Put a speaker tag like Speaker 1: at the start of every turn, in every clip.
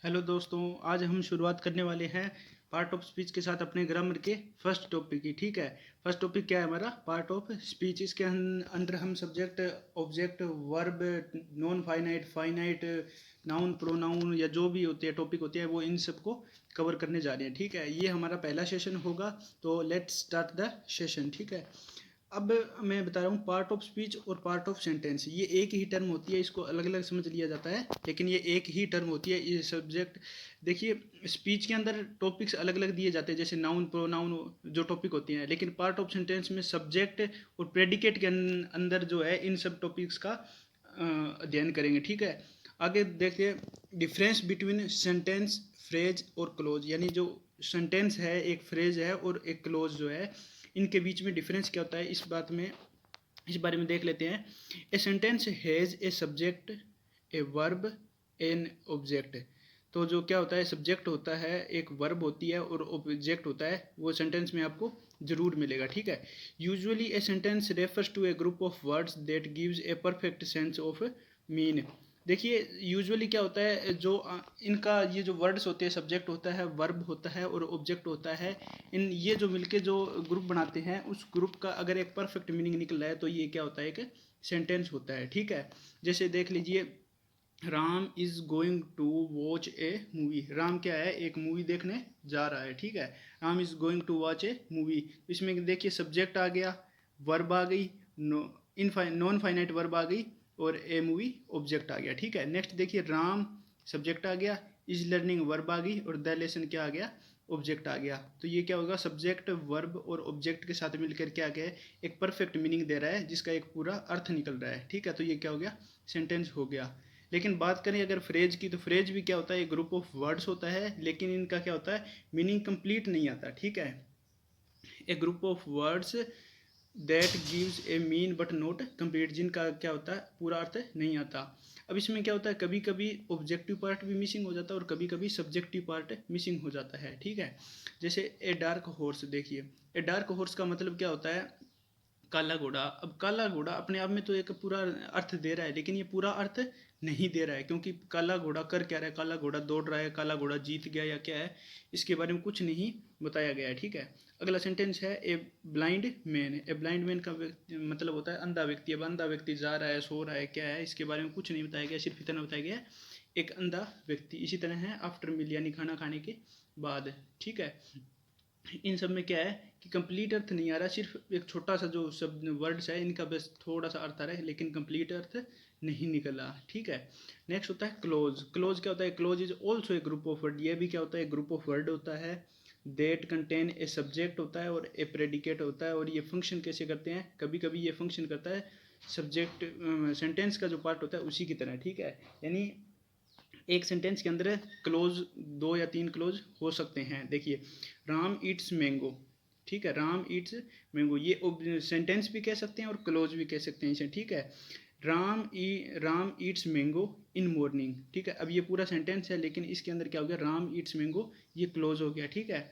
Speaker 1: Hello दोस्तों, आज हम शुरुआत करने वाले हैं पार्ट ऑफ स्पीच के साथ अपने ग्रामर के फर्स्ट टॉपिक की। ठीक है, फर्स्ट टॉपिक क्या है हमारा? Part of speech. इसके अंदर हम subject, object, verb, non finite, finite, noun, pronoun या जो भी होते हैं टॉपिक होते हैं वो इन सब को कवर करने जा रहे हैं। ठीक है, ये हमारा पहला सेशन होगा, तो लेट्स स्टार्ट द सेशन। ठीक है, अब मैं बता रहा हूँ पार्ट ऑफ स्पीच और पार्ट ऑफ सेंटेंस, ये एक ही टर्म होती है, इसको अलग अलग समझ लिया जाता है, लेकिन ये एक ही टर्म होती है। ये सब्जेक्ट देखिए, स्पीच के अंदर टॉपिक्स अलग अलग दिए जाते हैं, जैसे नाउन, प्रोनाउन जो टॉपिक होती हैं, लेकिन पार्ट ऑफ सेंटेंस में सब्जेक्ट और प्रेडिकेट के अंदर जो है इन सब टॉपिक्स का अध्ययन करेंगे। ठीक है, आगे देखिए डिफरेंस बिटवीन सेंटेंस, फ्रेज और क्लोज, यानी जो सेंटेंस है, एक फ्रेज है और एक क्लोज जो है, इनके बीच में डिफरेंस क्या होता है, इस बारे में देख लेते हैं। A sentence has a subject, a verb, an object. तो जो क्या होता है, सब्जेक्ट होता है, एक वर्ब होती है और ऑब्जेक्ट होता है, वो सेंटेंस में आपको जरूर मिलेगा। ठीक है, usually a sentence refers to a group of words that gives a perfect sense of mean. देखिए यूजुअली क्या होता है, जो इनका ये जो वर्ड्स होते हैं, सब्जेक्ट होता है, वर्ब होता है और ऑब्जेक्ट होता है, इन ये जो मिलके जो ग्रुप बनाते हैं, उस ग्रुप का अगर एक परफेक्ट मीनिंग निकल रहा है तो ये क्या होता है, एक सेंटेंस होता है। ठीक है, जैसे देख लीजिए, Ram is going to watch a movie. Ram क्या है, एक मूवी देखने जा रहा है। ठीक है, Ram is going to watch a movie. इसमें देखिए सब्जेक्ट आ गया, वर्ब आ गई, नॉन फाइनाइट वर्ब आ गई और ए मूवी ऑब्जेक्ट आ गया। ठीक है, नेक्स्ट देखिए, राम सब्जेक्ट आ गया, इज लर्निंग वर्ब आ गई और द लेसन क्या आ गया, ऑब्जेक्ट आ गया। तो ये क्या होगा, सब्जेक्ट, वर्ब और ऑब्जेक्ट के साथ मिलकर क्या गया, एक परफेक्ट मीनिंग दे रहा है, जिसका एक पूरा अर्थ निकल रहा है। ठीक है, तो ये क्या हो गया, सेंटेंस हो गया। लेकिन बात करें अगर फ्रेज की, तो फ्रेज भी क्या होता है, एक ग्रुप ऑफ वर्ड्स होता है, लेकिन इनका क्या होता है, मीनिंग कंप्लीट नहीं आता। ठीक है, a group of words that gives a mean but not complete, जिनका क्या होता है, पूरा अर्थ नहीं आता। अब इसमें क्या होता है, कभी कभी ऑब्जेक्टिव पार्ट भी मिसिंग हो जाता है और कभी कभी सब्जेक्टिव पार्ट मिसिंग हो जाता है। ठीक है, जैसे ए डार्क हॉर्स, देखिए ए डार्क हॉर्स का मतलब क्या होता है, काला घोड़ा। अब काला घोड़ा अपने आप में तो एक पूरा अर्थ दे रहा है, लेकिन ये पूरा अर्थ नहीं दे रहा है, क्योंकि काला घोड़ा कर क्या रहा है, काला घोड़ा दौड़ रहा है, काला घोड़ा जीत गया या क्या है, इसके बारे में कुछ नहीं बताया गया है। ठीक है, अगला सेंटेंस है a blind man. A blind man का मतलब होता है अंधा व्यक्ति। अब अंधा व्यक्ति जा रहा है, सो रहा है, क्या है, इसके बारे में कुछ नहीं बताया गया, सिर्फ इतना बताया गया एक अंधा व्यक्ति। इसी तरह है आफ्टर मील, यानी खाना खाने के बाद। ठीक है, इन सब में क्या है कि कंप्लीट अर्थ नहीं आ रहा, सिर्फ एक छोटा सा जो शब्द वर्ड्स है इनका बस थोड़ा सा अर्थ आ रहा है, लेकिन कंप्लीट अर्थ नहीं निकला। ठीक है, नेक्स्ट होता है क्लोज। क्लोज क्या होता है, close is also a group of word. ये भी क्या होता है, ग्रुप ऑफ वर्ड होता है। देट कंटेन ए सब्जेक्ट होता है और ए प्रेडिकेट होता है, और ये फंक्शन कैसे करते हैं, कभी कभी ये फंक्शन करता है सब्जेक्ट, सेंटेंस का जो पार्ट होता है उसी की तरह। ठीक है, यानी एक सेंटेंस के अंदर क्लोज, दो या तीन क्लोज हो सकते हैं। देखिए, राम ईट्स मैंगो। ठीक है, राम ईट्स मैंगो, ये सेंटेंस भी कह सकते हैं और क्लोज भी कह सकते हैं इसे। ठीक है, Ram Yeats mango in morning. ठीक है, अब ये पूरा सेंटेंस है, लेकिन इसके अंदर क्या हो गया, राम ईट्स मैंगो, ये क्लोज हो गया। ठीक है,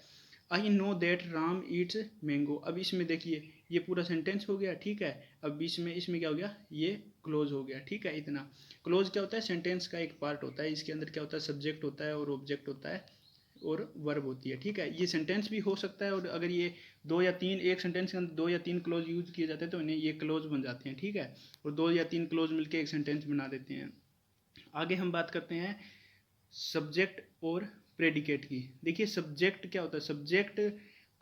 Speaker 1: I know that Ram Yeats mango. अब इसमें देखिए ये पूरा सेंटेंस हो गया। ठीक है, अब इसमें क्या हो गया, ये क्लोज हो गया। ठीक है, इतना क्लोज क्या होता है, सेंटेंस का एक पार्ट होता है, इसके अंदर क्या होता है, सब्जेक्ट होता है और ऑब्जेक्ट होता है और वर्ब होती है। ठीक है, ये सेंटेंस भी हो सकता है, और अगर ये दो या तीन, एक सेंटेंस के अंदर दो या तीन क्लोज यूज किए जाते हैं तो इन्हें ये क्लोज बन जाते हैं। ठीक है, और दो या तीन क्लोज मिलकर एक सेंटेंस बना देते हैं। आगे हम बात करते हैं सब्जेक्ट और प्रेडिकेट की। देखिए सब्जेक्ट क्या होता है, सब्जेक्ट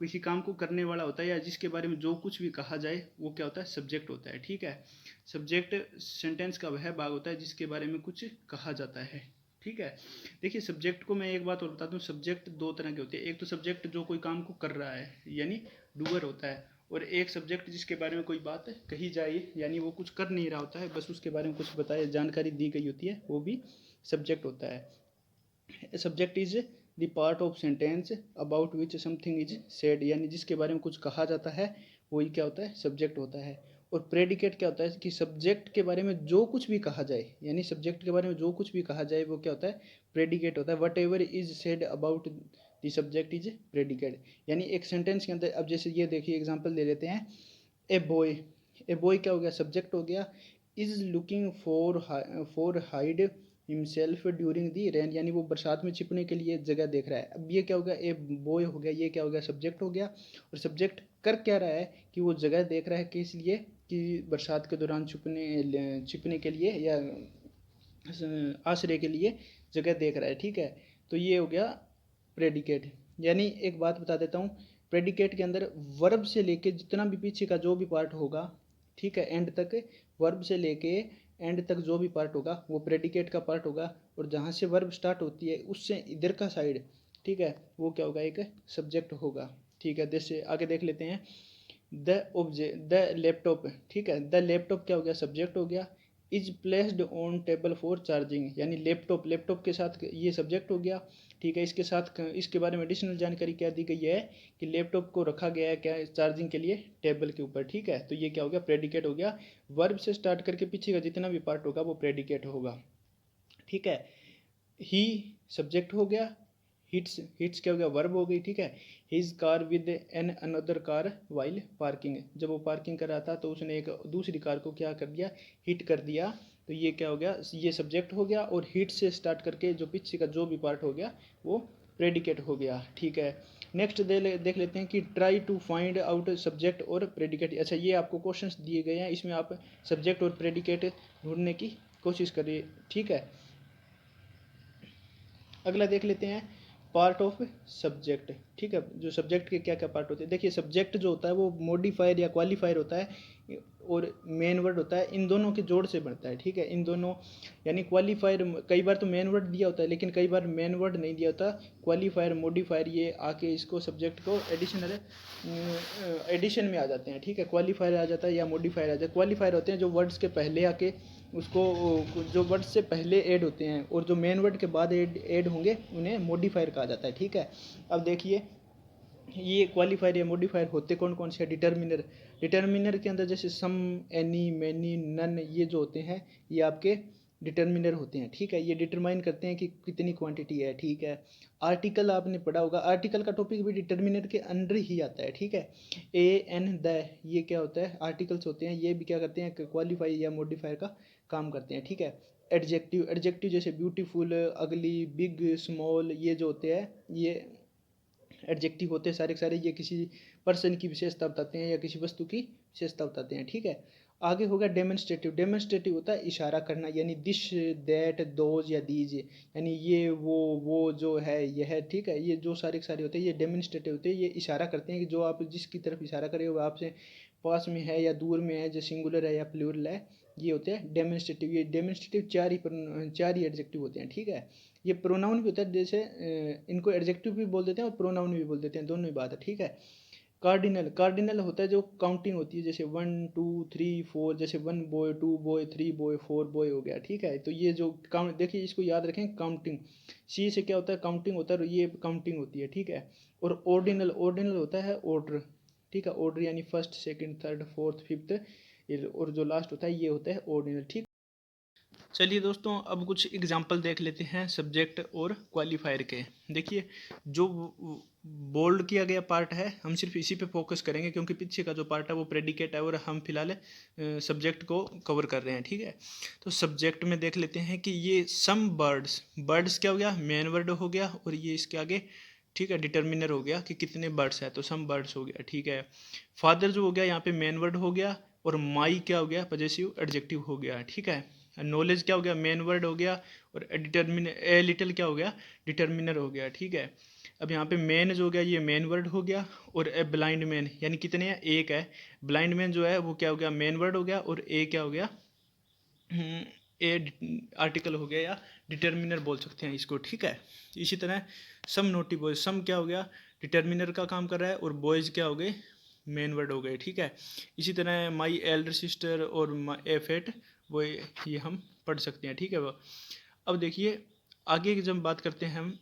Speaker 1: किसी काम को करने वाला होता है, या जिसके बारे में जो कुछ भी कहा जाए वो क्या होता है, सब्जेक्ट होता है। ठीक है, सब्जेक्ट सेंटेंस का वह भाग होता है जिसके बारे में कुछ कहा जाता है। ठीक है, देखिए सब्जेक्ट को मैं एक बात और बताता हूँ, सब्जेक्ट दो तरह के होते हैं। एक तो सब्जेक्ट जो कोई काम को कर रहा है, यानी डूअर होता है, और एक सब्जेक्ट जिसके बारे में कोई बात कही जाए, यानी वो कुछ कर नहीं रहा होता है, बस उसके बारे में कुछ बताया, जानकारी दी गई होती है, वो भी सब्जेक्ट होता है। Subject is the part of sentence about which something is said, यानी जिसके बारे में कुछ कहा जाता है वही क्या होता है, सब्जेक्ट होता है। और प्रेडिकेट क्या होता है कि सब्जेक्ट के बारे में जो कुछ भी कहा जाए, यानी सब्जेक्ट के बारे में जो कुछ भी कहा जाए वो क्या होता है, प्रेडिकेट होता है। What ever is said about the subject is predicate. यानी एक सेंटेंस के अंदर, अब जैसे ये देखिए एग्जाम्पल ले लेते हैं, ए बॉय। ए बॉय क्या हो गया, सब्जेक्ट हो गया। Is looking for hide himself during the rain, यानी वो बरसात में छिपने के लिए जगह देख रहा है। अब ये क्या हो गया, ए बॉय हो गया, ये क्या हो गया, सब्जेक्ट हो गया। और सब्जेक्ट कर क्या रहा है कि वो जगह देख रहा है किस लिए, कि बरसात के दौरान छिपने के लिए या आश्रय के लिए जगह देख रहा है, ठीक है। तो ये हो गया प्रेडिकेट। यानी एक बात बता देता हूँ, प्रेडिकेट के अंदर वर्ब से लेके जितना भी पीछे का जो भी पार्ट होगा, ठीक है, एंड तक, वर्ब से लेके एंड तक जो भी पार्ट होगा वो प्रेडिकेट का पार्ट होगा। और जहाँ से वर्ब स्टार्ट होती है उससे इधर का साइड, ठीक है, वो क्या होगा, एक सब्जेक्ट होगा, ठीक है। जैसे आगे देख लेते हैं, द लैपटॉप, ठीक है, द लैपटॉप क्या हो गया, सब्जेक्ट हो गया। Is placed on table for charging, यानी लैपटॉप के साथ ये सब्जेक्ट हो गया, ठीक है। इसके साथ इसके बारे में एडिशनल जानकारी क्या दी गई है कि लैपटॉप को रखा गया है क्या, चार्जिंग के लिए, टेबल के ऊपर, ठीक है। तो ये क्या हो गया, प्रेडिकेट हो गया। वर्ब से स्टार्ट करके पीछे का जितना भी पार्ट होगा वो प्रेडिकेट होगा, ठीक है। ही सब्जेक्ट हो गया, हिट्स क्या हो गया, वर्ब हो गई, ठीक है। His car with an another car while parking, जब वो पार्किंग कर रहा था तो उसने एक दूसरी कार को क्या कर दिया, हिट कर दिया। तो ये क्या हो गया, ये सब्जेक्ट हो गया। और हिट से स्टार्ट करके जो पीछे का जो भी पार्ट हो गया वो प्रेडिकेट हो गया, ठीक है। नेक्स्ट देख लेते हैं कि try to find out subject और प्रेडिकेट। अच्छा, ये आपको क्वेश्चंस दिए गए हैं, इसमें आप सब्जेक्ट और प्रेडिकेट ढूंढने की कोशिश करिए, ठीक है। अगला देख लेते हैं, पार्ट ऑफ सब्जेक्ट, ठीक है। जो सब्जेक्ट के क्या क्या पार्ट होते हैं, देखिए सब्जेक्ट जो होता है वो मॉडिफायर या क्वालिफायर होता है और मेन वर्ड होता है, इन दोनों के जोड़ से बनता है, ठीक है। इन दोनों, यानी क्वालिफायर कई बार तो मेन वर्ड दिया होता है लेकिन कई बार मेन वर्ड नहीं दिया होता। क्वालिफायर मॉडिफायर ये आके इसको सब्जेक्ट को एडिशन में आ जाते हैं, ठीक है। क्वालिफायर आ जाता है या मॉडिफायर आ जाता है। क्वालिफायर होते हैं जो वर्ड्स के पहले आके उसको, जो वर्ड से पहले ऐड होते हैं, और जो मेन वर्ड के बाद ऐड होंगे उन्हें मॉडिफायर कहा जाता है, ठीक है। अब देखिए ये क्वालिफायर या मॉडिफायर होते कौन कौन से, डिटर्मिनर के अंदर जैसे सम, एनी, मैनी, नन, ये जो होते हैं ये आपके डिटर्मिनर होते हैं, ठीक है। ये डिटरमाइन करते हैं कि कितनी क्वांटिटी है, ठीक है। आर्टिकल आपने पढ़ा होगा, आर्टिकल का टॉपिक भी डिटर्मिनर के अंडर ही आता है, ठीक है। ए एन द, ये क्या होता है, आर्टिकल्स होते हैं, ये भी क्या करते हैं, क्वालिफाई या मॉडिफायर का काम करते हैं, ठीक है। एडजेक्टिव जैसे ब्यूटीफुल, अगली, बिग, स्मॉल, ये जो होते हैं ये एडजेक्टिव होते हैं सारे के सारे, ये किसी पर्सन की विशेषता बताते हैं या किसी वस्तु की विशेषता बताते हैं, ठीक है। आगे होगा डेमोन्स्ट्रेटिव होता है इशारा करना, यानी दिस, दैट, दोज या दीज, यानी ये वो जो है यह, ठीक है। ये जो सारे के सारे होते हैं ये डेमोन्स्ट्रेटिव होते हैं, ये इशारा करते हैं कि जो आप जिसकी तरफ इशारा करें वो आपसे पास में है या दूर में है, जो सिंगुलर है या प्लूरल है, ये होते हैं डेमोन्स्ट्रेटिव। ये डेमोन्स्ट्रेटिव चार ही एडजेक्टिव होते हैं, ठीक है। ये प्रोनाउन भी होता है, जैसे इनको एडजेक्टिव भी बोल देते हैं और प्रोनाउन भी बोल देते हैं, दोनों ही बात है, ठीक है। कार्डिनल होता है जो काउंटिंग होती है, जैसे 1 2 3 4, जैसे 1 बॉय, 2 बॉय, 3 बॉय, 4 बॉय हो गया, ठीक है। तो ये जो काउंट, देखिए इसको याद रखें, काउंटिंग, सी से क्या होता है, काउंटिंग होता है, और ये काउंटिंग होती है, ठीक है। और ऑर्डिनल होता है ऑर्डर, ठीक है। ऑर्डर यानी first, second, third, fourth, fifth, और जो लास्ट होता है ये होता है ऑर्डिनल, ठीक। चलिए दोस्तों, अब कुछ एग्जांपल देख लेते हैं सब्जेक्ट और क्वालिफायर के। देखिए जो बोल्ड किया गया पार्ट है हम सिर्फ इसी पे फोकस करेंगे, क्योंकि पीछे का जो पार्ट है वो प्रेडिकेट है और हम फिलहाल सब्जेक्ट को कवर कर रहे हैं, ठीक है। तो सब्जेक्ट में देख लेते हैं कि ये सम बर्ड्स क्या हो गया, मेन वर्ड हो गया, और ये इसके आगे, ठीक है, डिटर्मिनर हो गया कि कितने बर्ड्स है, तो सम बर्ड्स हो गया, ठीक है। फादर जो हो गया यहाँ पे मेन वर्ड हो गया, और माई क्या हो गया, पजेसिव एडजेक्टिव हो गया, ठीक है। नॉलेज क्या हो गया, मेन वर्ड हो गया, और ए लिटिल क्या हो गया, डिटर्मिनर हो गया, ठीक है। अब यहाँ पे मैन जो हो गया ये मेन वर्ड हो गया, और ए ब्लाइंड मैन, यानी कितने हैं, एक है। ब्लाइंड मैन जो है वो क्या हो गया, मेन वर्ड हो गया, और ए क्या हो गया, ए आर्टिकल हो गया या डिटर्मिनर बोल सकते हैं इसको, ठीक है। इसी तरह सम नोटी बॉयज, सम क्या हो गया, डिटर्मिनर का काम कर रहा है, और बॉयज़ क्या हो गए, मेन वर्ड हो गए, ठीक है। इसी तरह माई एल्डर सिस्टर और ए फेट, वो ये हम पढ़ सकते हैं, ठीक है। वो अब देखिए आगे की जब बात करते हैं हम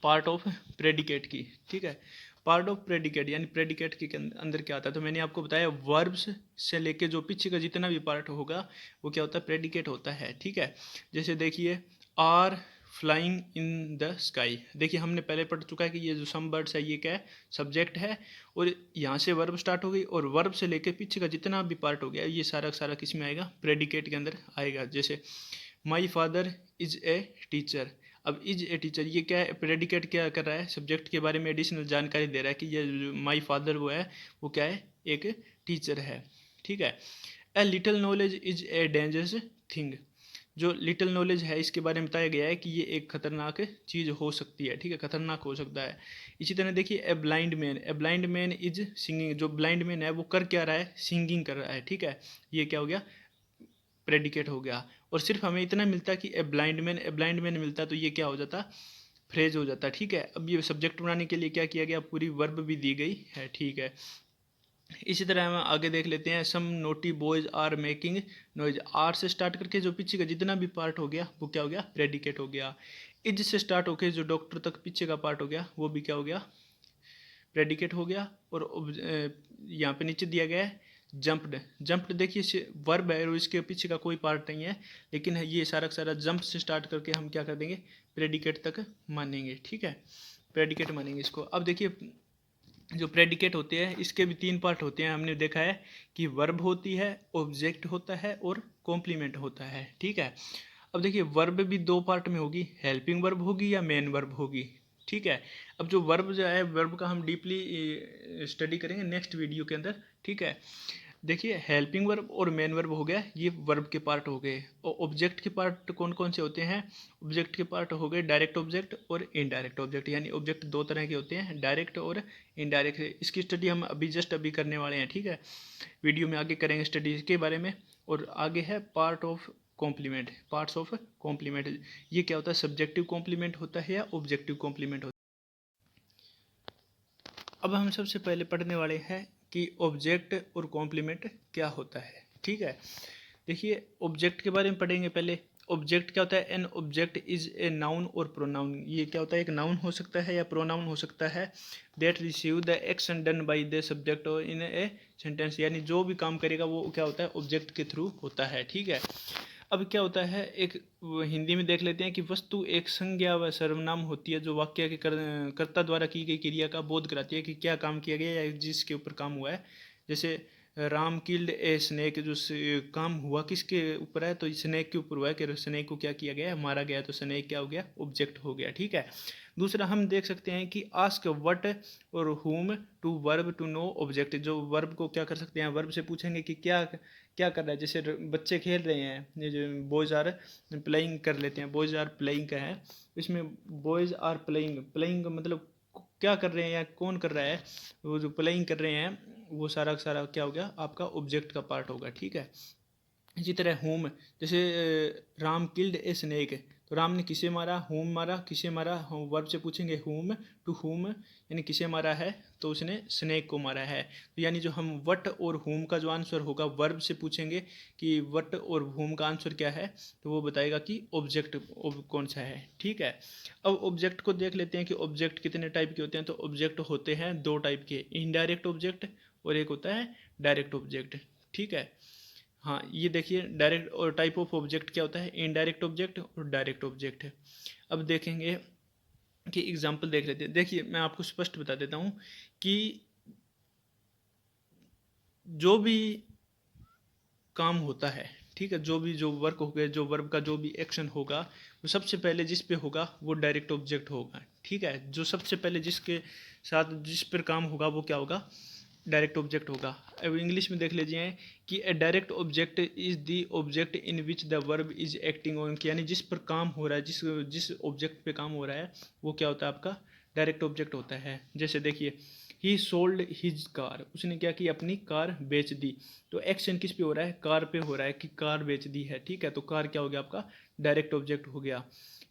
Speaker 1: पार्ट ऑफ प्रेडिकेट की, ठीक है। पार्ट ऑफ प्रेडिकेट यानी प्रेडिकेट के अंदर क्या आता है, तो मैंने आपको बताया वर्ब्स से लेके जो पीछे का जितना भी पार्ट होगा वो क्या होता है, प्रेडिकेट होता है, ठीक है। जैसे देखिए are flying in the sky, देखिए हमने पहले पढ़ चुका है कि ये जो सम बर्ड्स है ये क्या है, सब्जेक्ट है, और यहाँ से वर्ब स्टार्ट हो गई, और वर्ब से लेके पीछे का जितना भी पार्ट हो गया ये सारा सारा किस में आएगा, प्रेडिकेट के अंदर आएगा। जैसे my father is a teacher. अब इज ए टीचर ये क्या है, प्रेडिकेट क्या कर रहा है, सब्जेक्ट के बारे में एडिशनल जानकारी दे रहा है कि ये माई फादर वो है वो क्या है, एक टीचर है। ठीक है। A little knowledge is a dangerous thing. जो लिटिल नॉलेज है इसके बारे में बताया गया है कि ये एक खतरनाक चीज़ हो सकती है। ठीक है, खतरनाक हो सकता है। इसी तरह देखिए a blind man is singing. जो ब्लाइंड मैन है वो कर क्या रहा है, सिंगिंग कर रहा है। ठीक है, ये क्या हो गया, प्रेडिकेट हो गया। और सिर्फ हमें इतना मिलता कि ए ब्लाइंड मैन मिलता तो ये क्या हो जाता, फ्रेज हो जाता। ठीक है, अब ये सब्जेक्ट बनाने के लिए क्या किया गया, पूरी वर्ब भी दी गई है। ठीक है, इसी तरह हम आगे देख लेते हैं। Some naughty boys are making noise. R से स्टार्ट करके जो पीछे का जितना भी पार्ट हो गया वो क्या हो गया, प्रेडिकेट हो गया। इज से स्टार्ट होके जो डॉक्टर तक पीछे का पार्ट हो गया वो भी क्या हो गया, प्रेडिकेट हो गया। और यहाँ पे नीचे दिया गया है जंप्ड। जंप्ड देखिए वर्ब है और इसके पीछे का कोई पार्ट नहीं है, लेकिन ये सारा का सारा जंप से स्टार्ट करके हम क्या कर देंगे, प्रेडिकेट तक मानेंगे। ठीक है, प्रेडिकेट मानेंगे इसको। अब देखिए जो प्रेडिकेट होते हैं इसके भी 3 पार्ट होते हैं। हमने देखा है कि वर्ब होती है, ऑब्जेक्ट होता है और कॉम्प्लीमेंट होता है। ठीक है, अब देखिए वर्ब भी 2 पार्ट में होगी, हेल्पिंग वर्ब होगी या मेन वर्ब होगी। ठीक है, अब जो वर्ब जो है वर्ब का हम डीपली स्टडी करेंगे नेक्स्ट वीडियो के अंदर। ठीक है, देखिए हेल्पिंग वर्ब और मेन वर्ब हो गया, ये वर्ब के पार्ट हो गए। और ऑब्जेक्ट के पार्ट कौन कौन से होते हैं, ऑब्जेक्ट के पार्ट हो गए डायरेक्ट ऑब्जेक्ट और इनडायरेक्ट ऑब्जेक्ट। यानी ऑब्जेक्ट 2 तरह के होते हैं, डायरेक्ट और इनडायरेक्ट। इसकी स्टडी हम अभी करने वाले हैं। ठीक है, वीडियो में आगे करेंगे स्टडी इसके बारे में। और आगे है part of complement, parts of complement. ये क्या होता है, सब्जेक्टिव कॉम्प्लीमेंट होता है या ऑब्जेक्टिव कॉम्प्लीमेंट होता है। अब हम सबसे पहले पढ़ने वाले हैं कि ऑब्जेक्ट और कॉम्प्लीमेंट क्या होता है। ठीक है, देखिए ऑब्जेक्ट के बारे में पढ़ेंगे पहले। ऑब्जेक्ट क्या होता है, an object is a noun और प्रोनाउन। ये क्या होता है, एक नाउन हो सकता है या प्रोनाउन हो सकता है। That receive the action done by the subject in a sentence. यानी जो भी काम करेगा वो क्या होता है, ऑब्जेक्ट के थ्रू होता है। ठीक है, अब क्या होता है, एक हिंदी में देख लेते हैं कि वस्तु एक संज्ञा व सर्वनाम होती है जो वाक्य के कर्ता द्वारा की गई क्रिया का बोध कराती है कि क्या काम किया गया या जिसके ऊपर काम हुआ है। जैसे राम किल्ड ए स्नेक, जो काम हुआ किसके ऊपर है, तो स्नेक के ऊपर हुआ है कि स्नेक को क्या किया गया है, मारा गया। तो स्नेक क्या हो गया, ऑब्जेक्ट हो गया। ठीक है, दूसरा हम देख सकते हैं कि आस्क व्हाट और whom to verb to know object. जो वर्ब को क्या कर सकते हैं, वर्ब से पूछेंगे कि क्या क्या कर रहा है। जैसे बच्चे खेल रहे हैं, ये जो बॉयज़ आर प्लेइंग कर लेते हैं, बॉयज़ आर प्लेइंग का है, इसमें बॉयज़ आर प्लेइंग, प्लेइंग का मतलब क्या कर रहे हैं या कौन कर रहा है, वो जो प्लेइंग कर रहे हैं वो सारा का सारा क्या हो गया, आपका ऑब्जेक्ट का पार्ट होगा। ठीक है, इसी तरह होम, जैसे राम किल्ड ए स्नेक, तो राम ने किसे मारा, होम मारा, किसे मारा, वर्ब से पूछेंगे होम टू होम, यानी किसे मारा है, तो उसने स्नेक को मारा है। तो यानी जो हम वट और होम का जो आंसर होगा, वर्ब से पूछेंगे कि वट और होम का आंसर क्या है, तो वो बताएगा कि ऑब्जेक्ट कौन सा है। ठीक है, अब ऑब्जेक्ट को देख लेते हैं कि ऑब्जेक्ट कितने टाइप के होते हैं। तो ऑब्जेक्ट होते हैं 2 टाइप के, इनडायरेक्ट ऑब्जेक्ट और एक होता है डायरेक्ट ऑब्जेक्ट। ठीक है, हाँ ये देखिए डायरेक्ट और टाइप ऑफ ऑब्जेक्ट क्या होता है, इनडायरेक्ट ऑब्जेक्ट और डायरेक्ट ऑब्जेक्ट है। अब देखेंगे कि एग्जांपल देख लेते हैं। देखिए मैं आपको स्पष्ट बता देता हूँ कि जो भी काम होता है, ठीक है, जो भी जो वर्क हो गया, जो वर्ब का जो भी एक्शन होगा, वो सबसे पहले जिस पे होगा वो डायरेक्ट ऑब्जेक्ट होगा। ठीक है, जो सबसे पहले जिसके साथ जिस पर काम होगा वो क्या होगा, डायरेक्ट ऑब्जेक्ट होगा। अब इंग्लिश में देख लीजिए कि a direct object is the object in which the verb is acting on. यानी जिस पर काम हो रहा है, जिस जिस ऑब्जेक्ट पे काम हो रहा है वो क्या होता है, आपका डायरेक्ट ऑब्जेक्ट होता है। जैसे देखिए ही सोल्ड हिज कार, उसने क्या किया, अपनी कार बेच दी। तो एक्शन किस पे हो रहा है, कार पे हो रहा है कि कार बेच दी है। ठीक है, तो कार क्या हो गया, आपका डायरेक्ट ऑब्जेक्ट हो गया।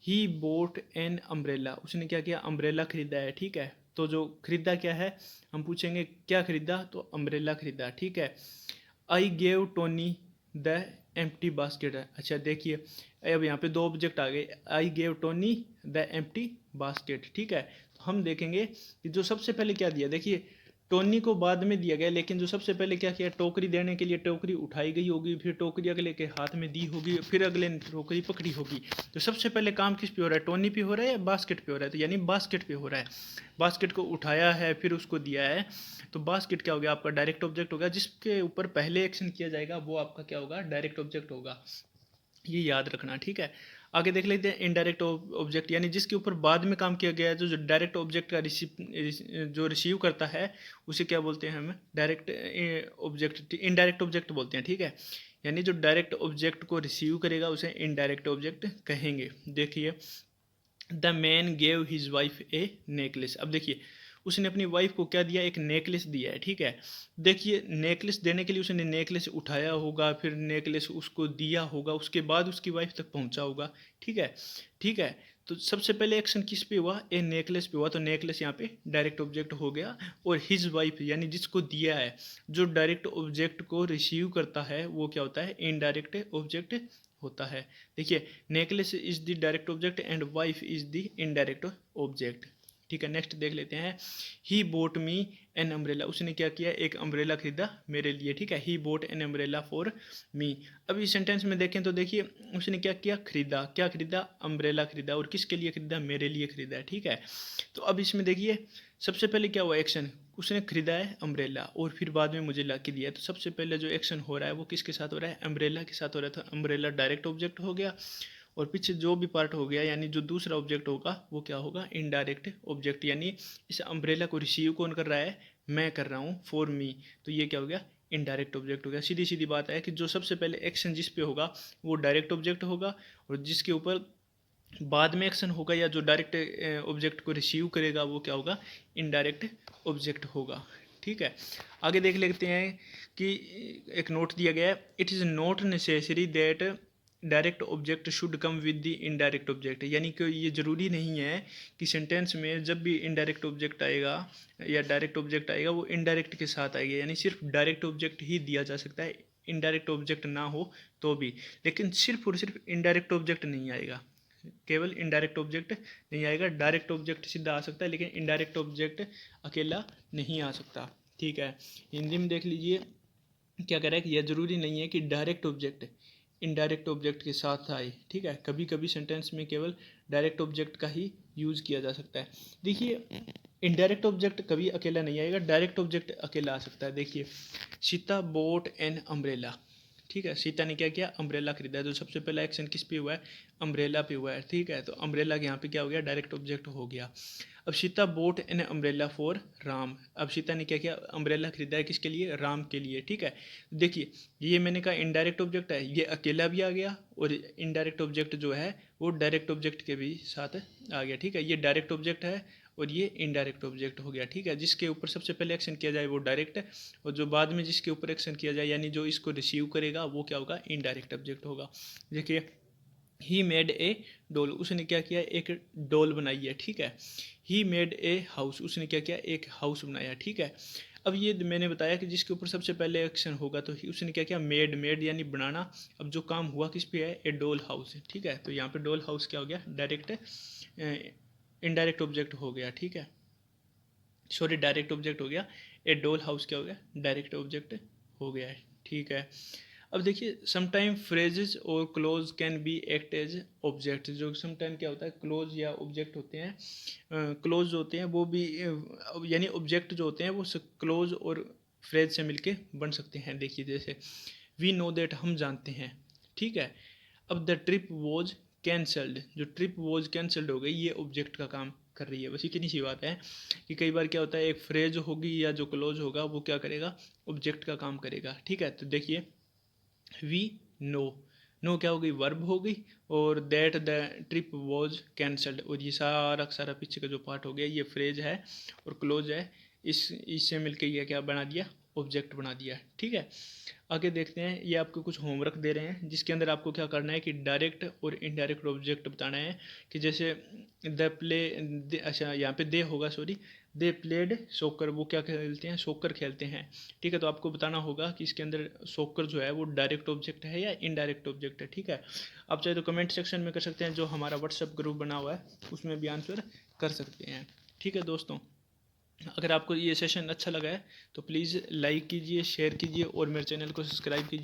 Speaker 1: ही बोट एन अम्ब्रेला, उसने क्या किया, अम्ब्रेला खरीदा है। ठीक है, तो जो खरीदा क्या है, हम पूछेंगे क्या खरीदा, तो अम्ब्रेला खरीदा। ठीक है, I gave Tony the empty basket. अच्छा देखिए अब यहाँ पे 2 ऑब्जेक्ट आ गए, I gave Tony the empty basket. ठीक है, तो हम देखेंगे कि जो सबसे पहले क्या दिया, देखिए टोनी को बाद में दिया गया, लेकिन जो सबसे पहले क्या किया, टोकरी देने के लिए टोकरी उठाई गई होगी, फिर टोकरी अगले के हाथ में दी होगी, फिर अगले ने टोकरी पकड़ी होगी। तो सबसे पहले काम किस पे हो रहा है, टोनी पे हो रहा है या बास्केट पे हो रहा है, तो यानी बास्केट पे हो रहा है। बास्केट को उठाया है फिर उसको दिया है, तो बास्केट क्या हो गया, आपका डायरेक्ट ऑब्जेक्ट होगा। जिसके ऊपर पहले एक्शन किया जाएगा वो आपका क्या होगा, डायरेक्ट ऑब्जेक्ट होगा। ये याद रखना, ठीक है। आगे देख लेते हैं इनडायरेक्ट ऑब्जेक्ट, यानी जिसके ऊपर बाद में काम किया गया है, जो डायरेक्ट ऑब्जेक्ट का जो रिसीव करता है उसे क्या बोलते हैं हम, डायरेक्ट ऑब्जेक्ट, इनडायरेक्ट ऑब्जेक्ट बोलते हैं, ठीक है। यानी जो डायरेक्ट ऑब्जेक्ट को रिसीव करेगा उसे इनडायरेक्ट ऑब्जेक्ट कहेंगे। देखिए, the man gave his wife A necklace. अब देखिए, उसने अपनी वाइफ को क्या दिया, एक नेकलेस दिया है, ठीक है। देखिए, नेकलेस देने के लिए उसने नेकलेस उठाया होगा, फिर नेकलेस उसको दिया होगा, उसके बाद उसकी वाइफ तक पहुंचा होगा, ठीक है। ठीक है, तो सबसे पहले एक्शन किस पे हुआ, ए नेकलेस पे हुआ, तो नेकलेस यहाँ पे डायरेक्ट ऑब्जेक्ट हो गया। और हिज वाइफ यानी जिसको दिया है, जो डायरेक्ट ऑब्जेक्ट को रिसीव करता है वो क्या होता है, इनडायरेक्ट ऑब्जेक्ट होता है। देखिए, necklace is the direct object and wife is the indirect object, ठीक है। नेक्स्ट देख लेते हैं, ही बोट मी एन अम्ब्रेला। उसने क्या किया, एक अम्ब्रेला खरीदा मेरे लिए, ठीक है। He bought an umbrella for me. अब इस सेंटेंस में देखें तो देखिए, उसने क्या किया, खरीदा, क्या खरीदा, अम्ब्रेला खरीदा, और किसके लिए खरीदा, मेरे लिए खरीदा है, ठीक है। तो अब इसमें देखिए, सबसे पहले क्या हुआ एक्शन, उसने खरीदा है अम्ब्रेला और फिर बाद में मुझे ला के दिया है। तो सबसे पहले जो एक्शन हो रहा है वो किसके साथ हो रहा है, अम्ब्रेला के साथ हो रहा है। तो अम्ब्रेला डायरेक्ट ऑब्जेक्ट हो गया, और पीछे जो भी पार्ट हो गया यानी जो दूसरा ऑब्जेक्ट होगा वो क्या होगा, इनडायरेक्ट ऑब्जेक्ट। यानी इस अम्ब्रेला को रिसीव कौन कर रहा है, मैं कर रहा हूँ, फॉर मी। तो ये क्या हो गया, इनडायरेक्ट ऑब्जेक्ट हो गया। सीधी सीधी बात है कि जो सबसे पहले एक्शन जिस पे होगा वो डायरेक्ट ऑब्जेक्ट होगा, और जिसके ऊपर बाद में एक्शन होगा या जो डायरेक्ट ऑब्जेक्ट को रिसीव करेगा वो क्या होगा, इनडायरेक्ट ऑब्जेक्ट होगा, ठीक है। आगे देख लेते हैं कि एक नोट दिया गया है, it is not necessary that direct object should come with the indirect object. यानी कि ये ज़रूरी नहीं है कि सेंटेंस में जब भी इनडायरेक्ट ऑब्जेक्ट आएगा या डायरेक्ट ऑब्जेक्ट आएगा वो इनडायरेक्ट के साथ आएगा, यानी सिर्फ डायरेक्ट ऑब्जेक्ट ही दिया जा सकता है, इनडायरेक्ट ऑब्जेक्ट ना हो तो भी। लेकिन सिर्फ और सिर्फ इनडायरेक्ट ऑब्जेक्ट नहीं आएगा, केवल इनडायरेक्ट ऑब्जेक्ट नहीं आएगा, डायरेक्ट ऑब्जेक्ट सीधा आ सकता है लेकिन इनडायरेक्ट ऑब्जेक्ट अकेला नहीं आ सकता, ठीक है। हिंदी में देख लीजिए क्या कह रहा है कि यह ज़रूरी नहीं है कि डायरेक्ट ऑब्जेक्ट इनडायरेक्ट ऑब्जेक्ट के साथ आए, ठीक है। कभी कभी सेंटेंस में केवल डायरेक्ट ऑब्जेक्ट का ही यूज़ किया जा सकता है। देखिए, इनडायरेक्ट ऑब्जेक्ट कभी अकेला नहीं आएगा, डायरेक्ट ऑब्जेक्ट अकेला आ सकता है। देखिए, सीता बोट एन अम्ब्रेला, ठीक है। सीता ने क्या किया, अम्ब्रेला खरीदा है। तो सबसे पहला एक्शन किस पे हुआ है, अम्ब्रेला पे हुआ है, ठीक है। तो अम्ब्रेला के यहाँ पे क्या हो गया, डायरेक्ट ऑब्जेक्ट हो गया। अब Sita boat an umbrella for Ram. अब सीता ने क्या किया, अम्ब्रेला खरीदा है किसके लिए, राम के लिए, ठीक है। देखिए, ये मैंने कहा इनडायरेक्ट ऑब्जेक्ट है, ये अकेला भी आ गया, और इनडायरेक्ट ऑब्जेक्ट जो है वो डायरेक्ट ऑब्जेक्ट के भी साथ आ गया, ठीक है। ये डायरेक्ट ऑब्जेक्ट है और ये इनडायरेक्ट ऑब्जेक्ट हो गया, ठीक है। जिसके ऊपर सबसे पहले एक्शन किया जाए वो डायरेक्ट है, और जो बाद में जिसके ऊपर एक्शन किया जाए यानी जो इसको रिसीव करेगा वो क्या होगा, इनडायरेक्ट ऑब्जेक्ट होगा। देखिए, ही मेड ए डोल, उसने क्या किया, एक डोल बनाई है, ठीक है। ही मेड ए हाउस, उसने क्या किया, एक हाउस बनाया, ठीक है। अब ये मैंने बताया कि जिसके ऊपर सबसे पहले एक्शन होगा तो उसने क्या किया, मेड, मेड यानी बनाना। अब जो काम हुआ किस पे है, ए डोल हाउस, ठीक है। तो यहाँ पे डोल हाउस क्या हो गया, डायरेक्ट इनडायरेक्ट ऑब्जेक्ट हो गया, ठीक है। सॉरी, डायरेक्ट ऑब्जेक्ट हो गया। ए डोल हाउस क्या हो गया, डायरेक्ट ऑब्जेक्ट हो गया है, ठीक है। अब देखिए, समटाइम फ्रेजेस और clause can be act as object. जो समटाइम क्या होता है, क्लोज या ऑब्जेक्ट होते हैं, क्लोज होते हैं वो भी यानी ऑब्जेक्ट जो होते हैं वो क्लोज और फ्रेज से मिलके बन सकते हैं। देखिए, जैसे वी नो दैट, हम जानते हैं, ठीक है। अब द ट्रिप वॉज कैंसल्ड, जो ट्रिप वॉज कैंसल्ड हो गई, ये ऑब्जेक्ट का काम कर रही है। बस इतनी सी बात है कि कई बार क्या होता है, एक फ्रेज होगी या जो क्लोज होगा वो क्या करेगा, ऑब्जेक्ट का काम करेगा, ठीक है। तो देखिए, वी नो, नो क्या हो गई, वर्ब हो गई, और that the trip was cancelled, और ये सारा सारा पीछे का जो पार्ट हो गया ये फ्रेज है और क्लोज है, इससे मिलके ये क्या बना दिया, ऑब्जेक्ट बना दिया, ठीक है। आगे देखते हैं, ये आपको कुछ होमवर्क दे रहे हैं जिसके अंदर आपको क्या करना है कि डायरेक्ट और इनडायरेक्ट ऑब्जेक्ट बताना है। कि जैसे द प्ले, अच्छा यहाँ पे दे होगा, सॉरी, दे प्लेड सोकर, वो क्या खेलते हैं, सोकर खेलते हैं, ठीक है। तो आपको बताना होगा कि इसके अंदर सोकर जो है वो डायरेक्ट ऑब्जेक्ट है या इनडायरेक्ट ऑब्जेक्ट है, ठीक है। आप चाहे तो कमेंट सेक्शन में कर सकते हैं, जो हमारा व्हाट्सएप ग्रुप बना हुआ है उसमें भी आंसर कर सकते हैं, ठीक है दोस्तों। अगर आपको ये सेशन अच्छा लगा है तो प्लीज़ लाइक कीजिए, शेयर कीजिए और मेरे चैनल को सब्सक्राइब कीजिए।